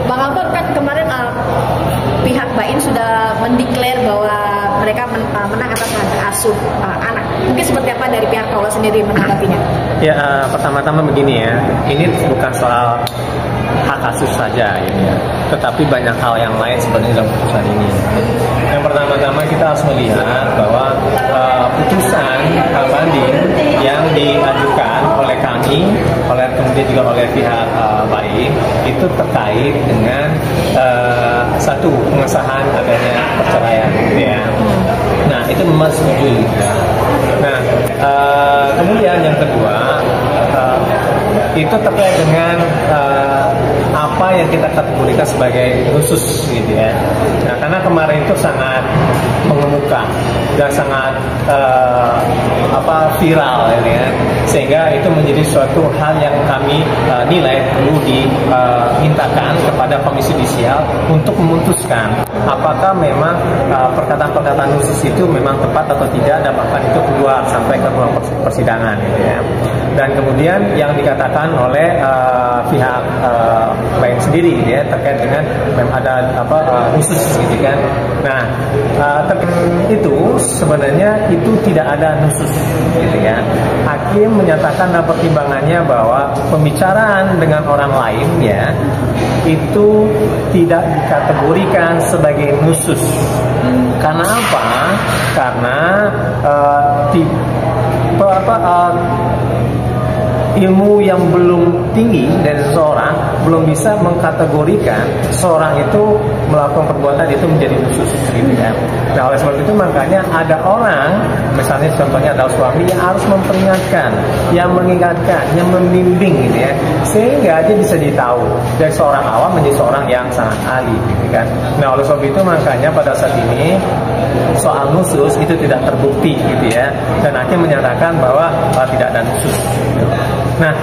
Bang Alfon, kan kemarin pihak BAIN sudah mendeklar bahwa mereka menang atas hak asuh anak. Mungkin seperti apa dari pihak Kaula sendiri menanggapinya? Ya, pertama-tama begini ya, ini bukan soal hak asuh saja ya, tetapi banyak hal yang lain sebenarnya dalam putusan ini. Yang pertama-tama kita harus melihat bahwa putusan banding yang diajukan oleh kami, kemudian juga oleh pihak BAIN itu terkait dengan satu, pengesahan adanya perceraian, gitu ya. Nah, itu memang setuju. Ya. Nah, kemudian yang kedua itu terkait dengan apa yang kita kategorikan sebagai khusus, gitu ya. Nah, karena kemarin itu sangat mengemuka dan sangat viral, ya, sehingga itu menjadi suatu hal yang kami nilai perlu dimintakan kepada Komisi Yudisial untuk memutuskan apakah memang perkataan-perkataan khusus itu memang tepat atau tidak, dan bahkan itu keluar sampai ke ruang persidangan, gitu ya. Dan kemudian yang dikatakan oleh pihak BAIN sendiri, ya, terkait dengan ada khusus, gitu kan. Nah, itu sebenarnya itu tidak ada khusus, gitu ya. Hakim menyatakan dalam pertimbangannya bahwa pembicaraan dengan orang lain, ya, itu tidak dikategorikan sebagai khusus. Karena apa? Karena ilmu yang belum tinggi dari seseorang belum bisa mengkategorikan seorang itu melakukan perbuatan itu menjadi khusus, gitu kan. Nah, oleh sebab itu makanya ada orang, misalnya contohnya adalah suami, yang harus memperingatkan, yang mengingatkan, yang membimbing, gitu ya, sehingga dia bisa ditahu dari seorang awam menjadi seorang yang sangat ahli, gitu kan. Nah, oleh sebab itu makanya pada saat ini soal khusus itu tidak terbukti, gitu ya, dan hakim menyatakan bahwa tidak ada khusus. Nah,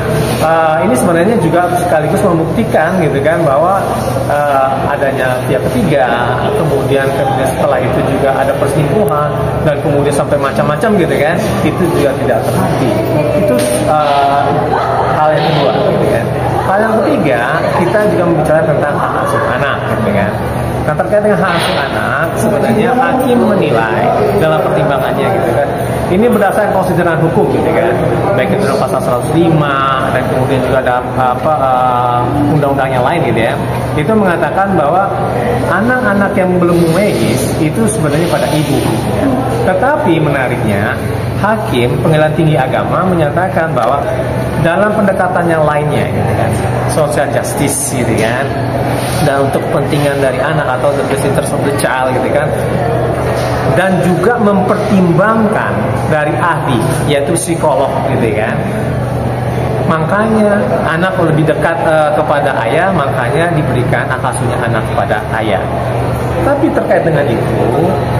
ini sebenarnya juga sekaligus membuktikan, gitu kan, bahwa adanya pihak ketiga, kemudian setelah itu juga ada perselingkuhan, dan kemudian sampai macam-macam, gitu kan, itu juga tidak terbukti. Itu hal yang kedua, gitu kan. Hal yang ketiga, kita juga membicarakan tentang hak asuh anak, gitu kan. Nah, terkait dengan hak asuh anak, sebenarnya hakim menilai dalam pertimbangannya, gitu kan, ini berdasarkan konsideran hukum, gitu kan, baik itu dalam pasal 105 dan kemudian juga ada undang-undang yang lain, gitu ya. Itu mengatakan bahwa anak-anak yang belum mumayyiz itu sebenarnya pada ibu, gitu ya. Tetapi menariknya, hakim pengadilan tinggi agama menyatakan bahwa dalam pendekatan yang lainnya, gitu kan, social justice, gitu kan, dan untuk kepentingan dari anak atau the best interest of the child, gitu kan, dan juga mempertimbangkan dari ahli, yaitu psikolog, gitu kan. Makanya anak lebih dekat kepada ayah, makanya diberikan hak asuhnya anak kepada ayah. Tapi terkait dengan itu,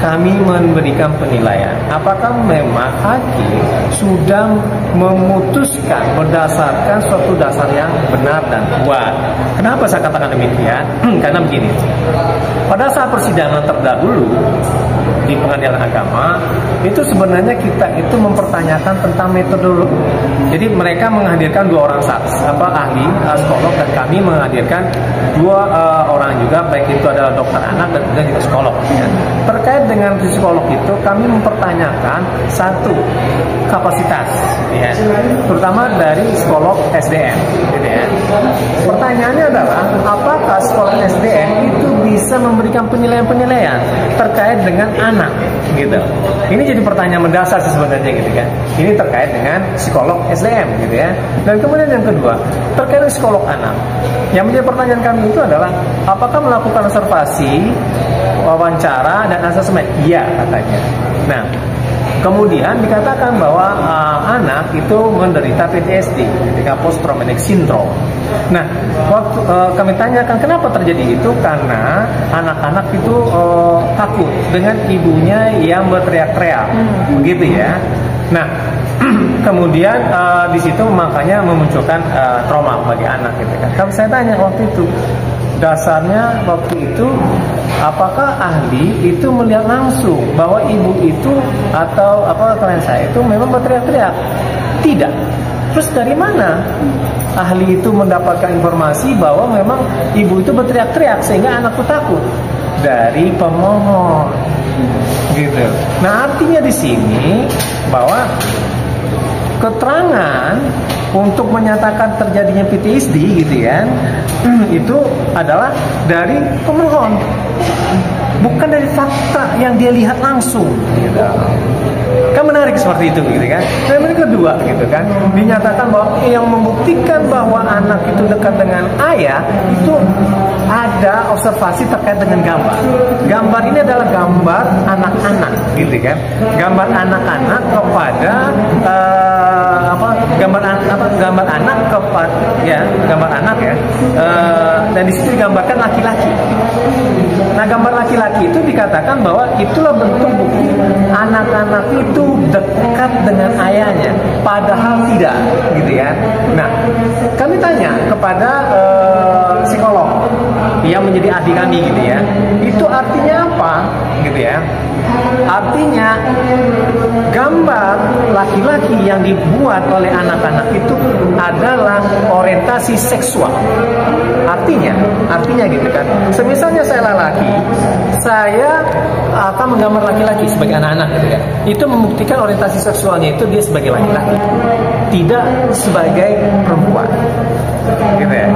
kami memberikan penilaian apakah memang hakim sudah memutuskan berdasarkan suatu dasar yang benar dan kuat. Kenapa saya katakan demikian? Karena begini, pada saat persidangan terdahulu di pengadilan agama, itu sebenarnya kita itu mempertanyakan tentang metodologi. Jadi mereka menghadirkan dua orang ahli psikolog, dan kami menghadirkan dua orang juga, baik itu adalah dokter anak dan juga psikolog, ya. Terkait dengan psikolog itu kami mempertanyakan satu, kapasitas, ya, terutama dari psikolog SDM, gitu ya. Pertanyaannya adalah apakah psikolog SDM itu bisa memberikan penilaian-penilaian terkait dengan anak, gitu. Ini jadi pertanyaan mendasar sebenarnya, gitu kan. Ini terkait dengan psikolog SDM, gitu ya. Dan kemudian yang kedua, terkait dengan psikolog anak, yang menjadi pertanyaan kami itu adalah apakah melakukan observasi, wawancara, dan asesmen? Iya, katanya. Nah, kemudian dikatakan bahwa anak itu menderita PTSD, ketika post traumatic syndrome. Nah, waktu kami tanyakan kenapa terjadi itu, karena anak-anak itu takut dengan ibunya yang berteriak-teriak, begitu ya. Nah, kemudian di situ makanya memunculkan trauma bagi anak, gitu kan. Kalau saya tanya waktu itu, dasarnya waktu itu apakah ahli itu melihat langsung bahwa ibu itu atau klien saya itu memang berteriak-teriak? Tidak. Terus dari mana ahli itu mendapatkan informasi bahwa memang ibu itu berteriak-teriak sehingga anakku takut? Dari pemohon, gitu. Nah, artinya di sini bahwa keterangan untuk menyatakan terjadinya PTSD, gitu kan, itu adalah dari pemohon, bukan dari fakta yang dia lihat langsung, gitu. Kan menarik seperti itu, gitu kan. Dan yang kedua, gitu kan, dinyatakan bahwa yang membuktikan bahwa anak itu dekat dengan ayah itu ada observasi terkait dengan gambar. Gambar ini adalah gambar anak-anak, gitu kan. Gambar anak-anak kepada gambar anak kepada gambar anak ya. Dan di situ digambarkan laki-laki. Nah, gambar laki-laki itu dikatakan bahwa itulah bentuk bukti anak-anak itu dekat dengan ayahnya, padahal tidak, gitu kan. Nah, kami tanya kepada psikolog yang menjadi adik kami, gitu ya, itu artinya apa, gitu ya. Artinya gambar laki-laki yang dibuat oleh anak-anak itu adalah orientasi seksual. Artinya gitu kan. Semisalnya saya laki, saya akan menggambar laki-laki sebagai anak-anak, gitu kan. Itu membuktikan orientasi seksualnya itu dia sebagai laki-laki, tidak sebagai perempuan, gitu ya.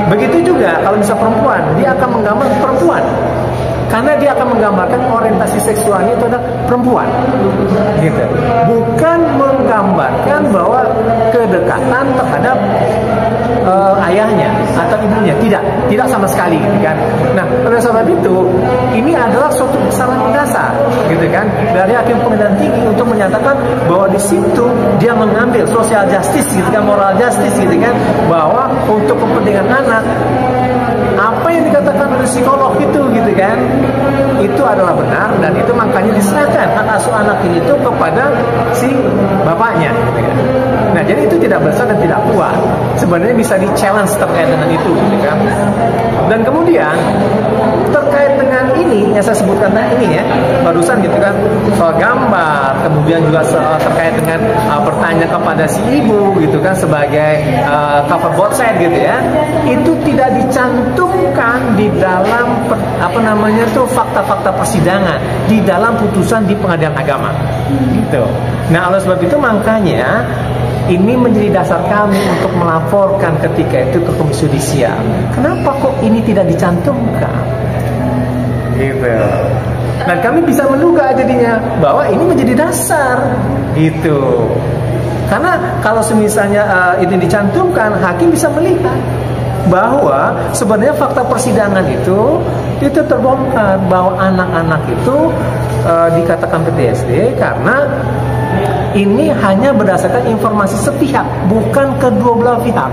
Begitu juga kalau bisa perempuan, dia akan menggambar perempuan karena dia akan menggambarkan orientasi seksualnya itu adalah perempuan, gitu. Bukan menggambarkan bahwa kedekatan terhadap ayahnya atau ibunya, tidak sama sekali, gitu kan. Nah, oleh sebab itu ini adalah suatu kesalahan mendasar, gitu kan, dari hakim pengadilan tinggi untuk menyatakan bahwa di situ dia mengambil social justice, gitu kan, moral justice, gitu kan, bahwa untuk kepentingan anak apa yang dikatakan oleh psikolog itu, gitu kan, itu adalah benar, dan itu makanya diserahkan hak asuh anak ini itu kepada si bapaknya, gitu kan. Nah, jadi itu tidak besar dan tidak kuat. Sebenarnya bisa di-challenge terkait dengan itu, gitu kan. Dan kemudian terkait dengan ini yang saya sebutkan tadi ini ya, barusan, gitu kan, soal gambar, kemudian juga soal terkait dengan bertanya kepada si ibu, gitu kan, sebagai cover both side, gitu ya, itu tidak dicantumkan di dalam fakta-fakta persidangan, di dalam putusan di pengadilan agama, gitu. Nah, oleh sebab itu makanya ini menjadi dasar kami untuk melaporkan ketika itu ke Komisi Yudisial. Kenapa kok ini tidak dicantumkan? Gitu. Dan kami bisa menduga jadinya bahwa ini menjadi dasar, gitu. Karena kalau misalnya ini dicantumkan, hakim bisa melihat bahwa sebenarnya fakta persidangan itu terbongkar bahwa anak-anak itu dikatakan PTSD karena ini hanya berdasarkan informasi sepihak, bukan kedua belah pihak.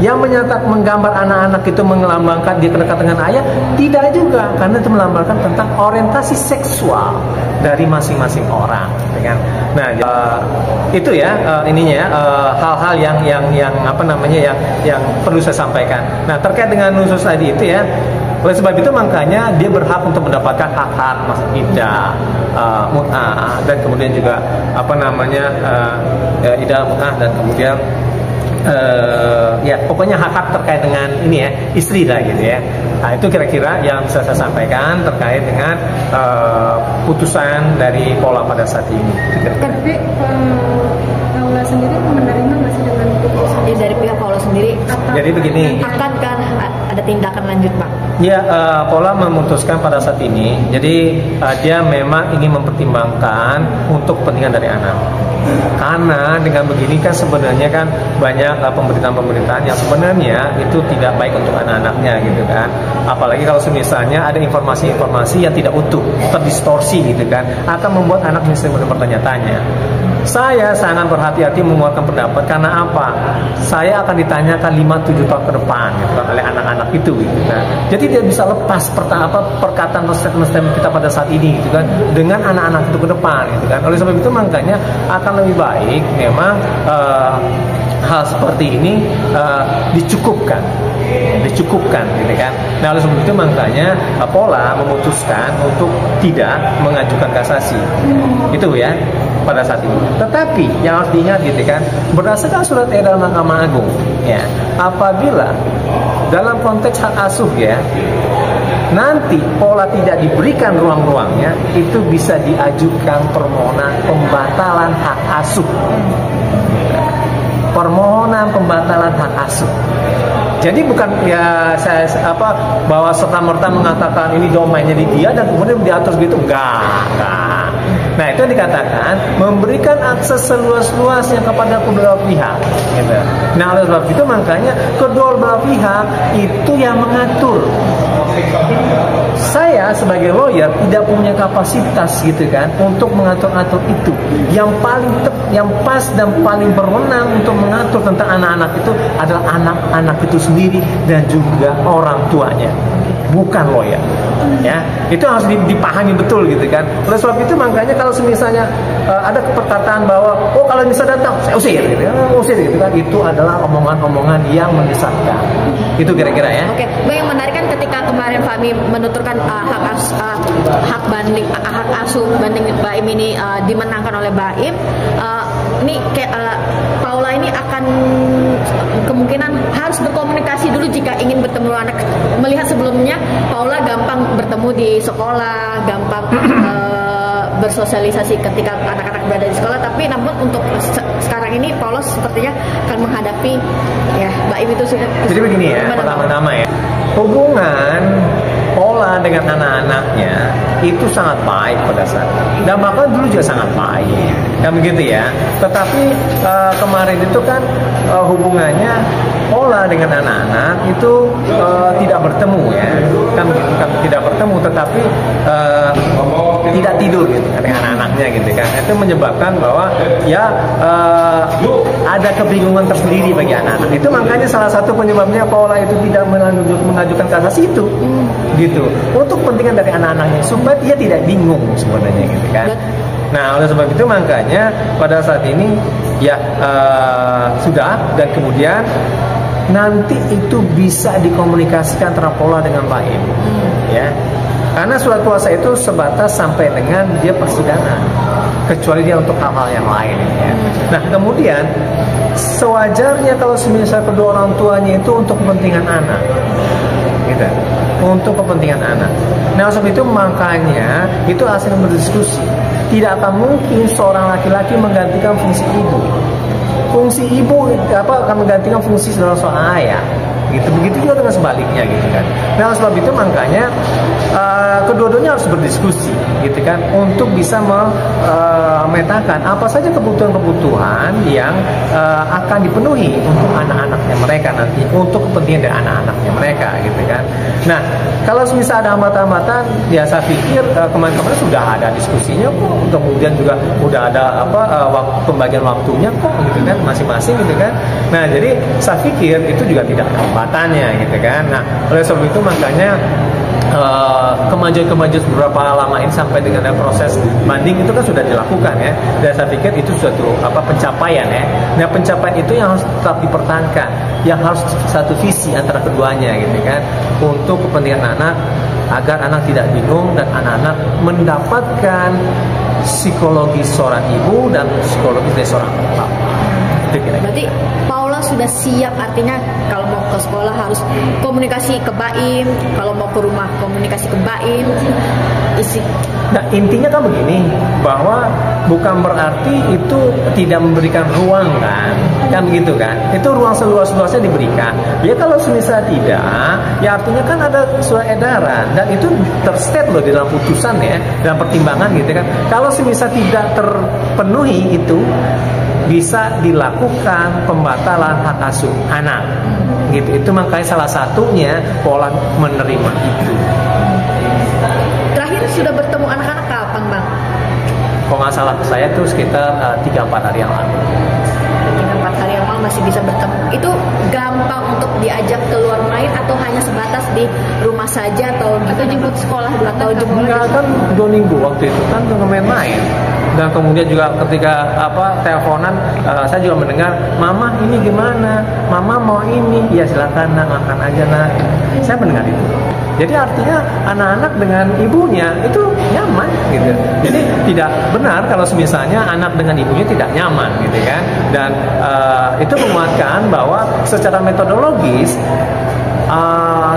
Yang menyatakan menggambar anak-anak itu melambangkan dia kedekatan dengan ayah, tidak juga, karena itu melambangkan tentang orientasi seksual dari masing-masing orang, kan? Nah, itu ya ininya ya, hal-hal yang perlu saya sampaikan. Nah, terkait dengan nusus tadi itu ya, oleh sebab itu makanya dia berhak untuk mendapatkan hak-hak, maksud iddah, mut'ah, dan kemudian juga iddah, mut'ah, dan kemudian ya pokoknya hak-hak terkait dengan ini ya, istri lah, gitu ya. Nah, itu kira-kira yang bisa saya sampaikan terkait dengan putusan dari Pola pada saat ini. Tapi Paula sendiri menerima masih dengan putusan dari pihak Paula sendiri? Jadi begini, akankah ada tindakan lanjut, Pak? Ya, Pola memutuskan pada saat ini. Jadi dia memang ingin mempertimbangkan untuk kepentingan dari anak. Karena dengan begini kan sebenarnya kan banyak pemberitaan-pemberitaan yang sebenarnya itu tidak baik untuk anak-anaknya, gitu kan. Apalagi kalau misalnya ada informasi-informasi yang tidak utuh, terdistorsi, gitu kan, akan membuat anak misalnya bertanya-tanya. Saya sangat berhati-hati mengeluarkan pendapat karena apa? Saya akan ditanyakan 5-7 tahun ke depan, gitu kan, oleh anak-anak itu, gitu kan. Jadi dia bisa lepas perkataan statement kita pada saat ini, gitu kan, dengan anak-anak itu ke depan, gitu kan. Oleh sebab itu makanya akan lebih baik memang hal seperti ini dicukupkan, gitu kan. Nah, oleh sebab itu makanya Pola memutuskan untuk tidak mengajukan kasasi, itu ya. pada saat ini. Tetapi yang harus diingat gitu kan, berdasarkan surat edaran Mahkamah Agung, ya, apabila dalam konteks hak asuh ya, nanti pola tidak diberikan ruang-ruangnya, itu bisa diajukan permohonan pembatalan hak asuh. Permohonan pembatalan hak asuh. Jadi bukan ya saya bahwa serta-merta mengatakan ini domainnya di dia dan kemudian diatur gitu, enggak. Nah, itu dikatakan memberikan akses seluas-luasnya kepada kedua pihak gitu. Nah, oleh sebab itu makanya kedua belah pihak itu yang mengatur. Saya sebagai lawyer tidak punya kapasitas gitu kan untuk mengatur-atur itu. Yang paling yang pas dan paling berwenang untuk mengatur tentang anak-anak itu adalah anak-anak itu sendiri dan juga orang tuanya, bukan lawyer. Ya, itu harus dipahami betul gitu kan. Oleh sebab itu makanya kalau misalnya ada perkataan bahwa oh kalau bisa datang saya usir gitu ya, usir gitu kan, itu adalah omongan-omongan yang menyesatkan. Itu kira-kira ya. Oke, yang menarik kan ketika kemarin Fahmi menuturkan hak asuh banding Baim ini dimenangkan oleh Baim, ini Paula ini akan kemungkinan harus berkomunikasi dulu jika ingin bertemu anak. Melihat sebelumnya Paula gampang bertemu di sekolah, gampang bersosialisasi ketika anak-anak berada di sekolah, tapi namun untuk sekarang ini Paula sepertinya akan menghadapi ya Baim itu sudah. Jadi begini ya, pertama-tama ya, hubungan Paula dengan anak-anaknya itu sangat baik pada saat itu. Dan bahkan dulu juga sangat baik, kan begitu ya. Tetapi kemarin itu kan hubungannya Paula dengan anak-anak itu tidak bertemu ya, kan begitu kan, tidak bertemu, tetapi tidak tidur gitu dengan anak-anaknya gitu kan. Itu menyebabkan bahwa ya ada kebingungan tersendiri bagi anak-anak. Itu makanya salah satu penyebabnya Paula itu tidak mengajukan kasasi itu. Gitu, untuk kepentingan dari anak-anaknya supaya dia tidak bingung sebenarnya gitu kan. Nah, oleh sebab itu makanya pada saat ini ya sudah, dan kemudian nanti itu bisa dikomunikasikan antara Paula dengan Baim ya, karena surat kuasa itu sebatas sampai dengan dia persidangan, kecuali dia untuk hal-hal yang lain ya. Nah, kemudian sewajarnya kalau misalnya kedua orang tuanya itu untuk kepentingan anak gitu, untuk kepentingan anak. Nah, sebab itu makanya itu hasil berdiskusi. Tidak akan mungkin seorang laki-laki menggantikan fungsi ibu. Fungsi ibu akan menggantikan fungsi seorang ayah. Gitu. Begitu juga dengan sebaliknya gitu kan. Nah, sebab itu makanya kedua-duanya harus berdiskusi gitu kan, untuk bisa memetakan apa saja kebutuhan-kebutuhan yang akan dipenuhi untuk anak-anaknya mereka nanti, untuk kepentingan dari anak-anaknya mereka gitu kan. Nah, kalau misalnya ada hambatan-hambatan, ya saya pikir kemarin-kemarin sudah ada diskusinya kok, kemudian juga udah ada pembagian waktunya kok gitu kan, masing-masing gitu kan. Nah, jadi saya pikir itu juga tidak ada hambatannya gitu kan. Nah, oleh sebab itu makanya kemajuan-kemajuan beberapa lama ini sampai dengan proses banding itu kan sudah dilakukan ya, dan saya pikir itu suatu pencapaian ya. Nah, pencapaian itu yang harus tetap dipertahankan, yang harus satu visi antara keduanya gitu kan, untuk kepentingan anak, agar anak tidak bingung dan anak-anak mendapatkan psikologi seorang ibu dan psikologi dari seorang bapak. Berarti Paula sudah siap, artinya kalau mau ke sekolah harus komunikasi ke Baim, kalau mau ke rumah komunikasi ke Baim. Nah, intinya kan begini, bahwa bukan berarti itu tidak memberikan ruang kan begitu kan, itu ruang seluas-luasnya diberikan ya. Kalau semisal tidak, ya artinya kan ada surat edaran dan itu terstate loh di dalam putusan ya, dalam pertimbangan gitu kan. Kalau semisal tidak terpenuhi itu, bisa dilakukan pembatalan hak asuh anak gitu. Itu makanya salah satunya Paula menerima itu. Terakhir sudah bertemu anak-anak kapan, Bang? Kalau nggak salah saya tuh sekitar 3-4 hari yang lalu. 3-4 hari yang lalu masih bisa bertemu. Itu gampang untuk diajak keluar main atau hanya sebatas di rumah saja, atau jemput sekolah atau jemput? Enggak, kan 2 minggu waktu itu kan main-main. Dan kemudian juga ketika teleponan, saya juga mendengar, mama ini gimana, mama mau ini, ya silakan nak, makan aja nak. Saya mendengar itu. Jadi artinya anak-anak dengan ibunya itu nyaman gitu. Jadi tidak benar kalau misalnya anak dengan ibunya tidak nyaman gitu kan. Dan itu menguatkan bahwa secara metodologis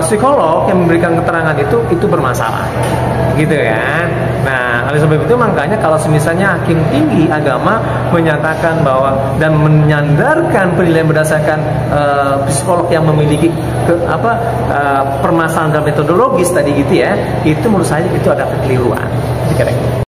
psikolog yang memberikan keterangan itu bermasalah gitu kan. Nah, oleh sebab itu makanya kalau misalnya hakim tinggi agama menyatakan bahwa dan menyandarkan penilaian berdasarkan psikolog yang memiliki permasalahan dalam metodologis tadi gitu ya, itu menurut saya itu ada kekeliruan.